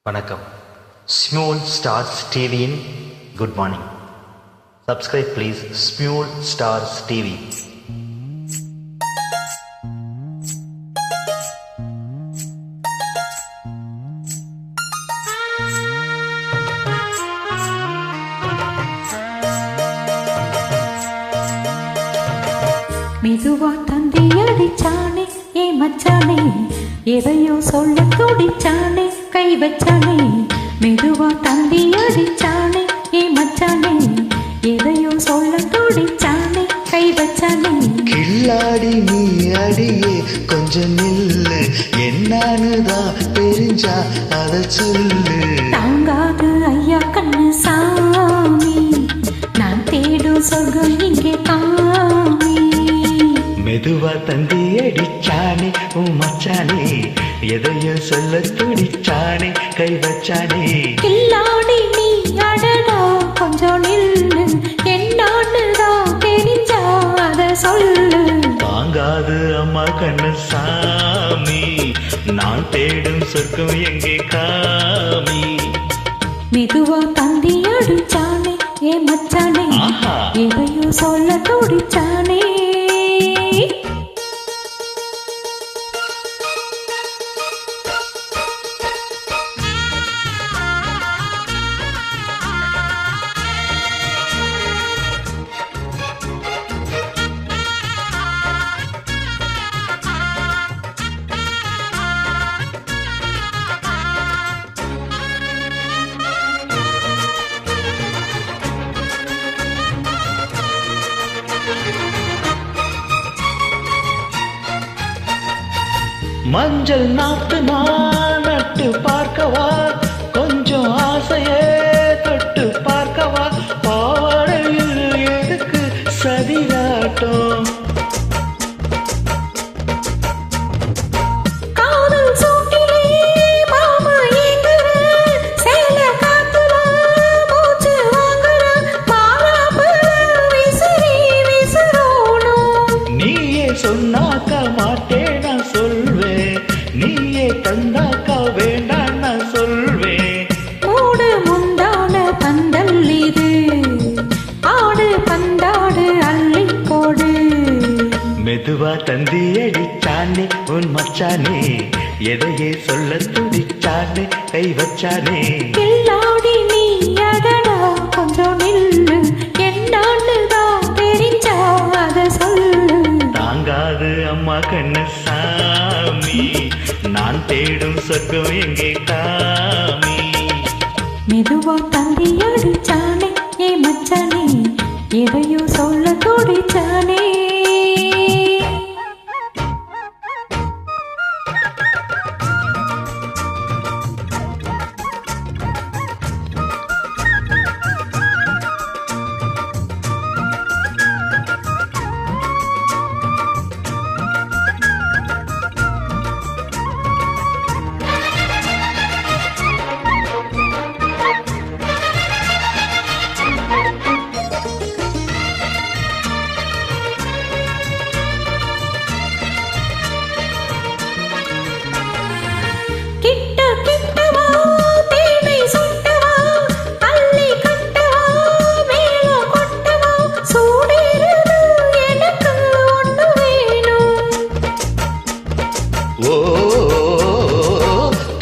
வணக்கம். Smule stars டிவியின் good morning. Subscribe please. Smule stars TV. மெதுவா தந்தி அடிச்சானே ஏ மச்சானே, எதையோ சொல்ல துடிச்சானே கை வச்சானே. மெதுவா தந்தி அடிச்சானே ஏ மச்சானே, எதையோ சொல்ல துடிச்சானே கை வச்சானே. கில்லாடி நீ அடியே கொஞ்சம் நில்லு, என்னானுதான் தெரிஞ்சா அத சொல்லு. தாங்காது ஐயா கண்ணு சாமி, நான் தேடும் சொர்க்கம் இங்கே காமி. மெதுவா தந்தி அடிச்சானே உன் மச்சானே, எதையோ சொல்ல துடிச்சானே கை வச்சானே. கில்லாடி நீ அடடா கொஞ்சம் நில்லு, என்னான்னுதான் தெரிஞ்சா அத சொல்லு. தாங்காது அம்மா கண்ணு சாமி, நான் தேடும் சொர்க்கம் எங்கே காமி. மெதுவா தந்தி அடிச்சானே ஏ மச்சானே, எதையோ சொல்ல துடிச்சானே. மஞ்சள் நாட்டு நான் நட்டு பார்க்கவா, கொஞ்சம் ஆசையே தொட்டு பார்க்கவா. பாவாடையில் எதுக்கு சதிராட்டம், நீயே சொன்னாக்க மாட்டேன் நான் சொல்வேன், நீயே தந்தாக்கா வேண்டாம் நான் சொல்வேன். மூடு முந்தான பந்தல் இது, ஆடு பந்தாடு அள்ளிக்கோடு. மெதுவா தந்தி அடிச்சானே உன் மச்சானே, எதையே சொல்ல துடிச்சானே கை வச்சானே. கில்லாடி நீ அடடா கொஞ்சம் நில்லு, என்னான்னுதான் தெரிஞ்சா அத சொல்லு. தாங்காது அம்மா கண்ணு சாமி, நான் தேடும் சொர்க்கம் எங்கே காமி. மெதுவா தந்தி அடிச்சானே ஏ மச்சானே, எதையோ சொல்ல துடிச்சானே.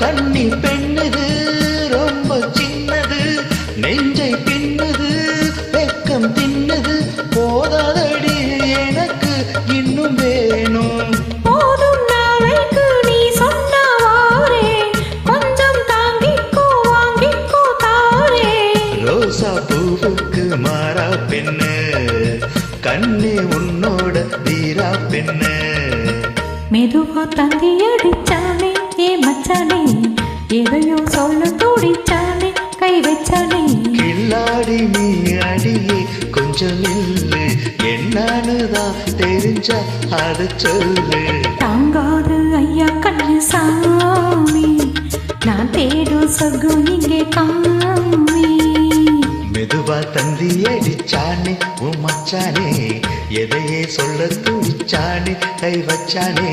கண்ணி பெண்ணுது ரொம்ப சின்னது, நெஞ்சை பின்னுது வெக்கம் தின்னது. போதாதடி எனக்கு இன்னும் வேணும், போதும் நாளைக்கு நீ சொன்னவாரே, கொஞ்சம் தாங்கிக்கோ வாங்கிக்கோ தாரே. ரோசா பூவுக்கு மாறா பெண்ணு, கண்ணே உன்னோட வீரா பெண்ணு. மெதுவா தந்தி அடிச்சானே ஏ மச்சானே, எதையோ சொல்ல துடிச்சானே கை வச்சானே. கில்லாடி நீ அடியே கொஞ்சம் நில்லு, என்னானுதான் தெரிஞ்சா அத சொல்லு. தாங்காது ஐயா கண்ணு சாமி, நான் தேடும் சொர்க்கம் இங்கே காமி. மெதுவா தந்தி அடிச்சானே உன் மச்சானே, எதையே சொல்ல துடிச்சானே கை வச்சானே.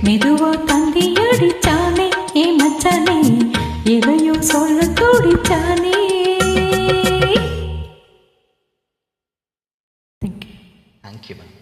மெதுவா தந்தி அடிச்சானே ஏ மச்சானே, எதையோ சொல்ல துடிச்சானே. Thank you ma'am.